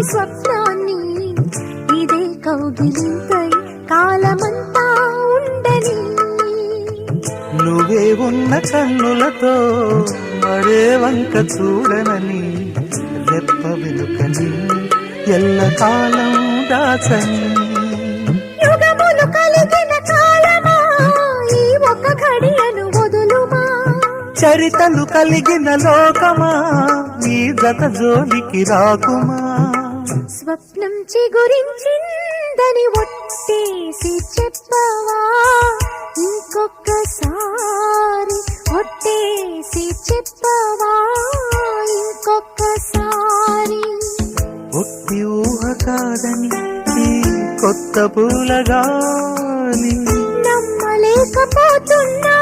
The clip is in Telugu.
స్వప్నాన్ని ఇదే కౌగిలింతై కాలమంతా ఉండని. నువ్వే ఉన్న కన్నులతో మరే వంక చూడనని రెప్ప వెనుకని ఎల్లకాలం దాచని. యుగములు కలిగిన కాలమా ఈ ఒక ఘడియను వదులుమా. చరితలు కలిగిన లోకమా ఈ జత జోలికి రాకుమా. స్వప్నం చిగురించిందని ఒట్టేసి చెప్పవా ఇంకొక్కసారి. ఒట్టేసి చెప్పవా ఇంకొక్కసారి. ఒట్టి ఊహ కాదని ఈ కొత్త పూలగాని నమ్మలేకపోతున్నా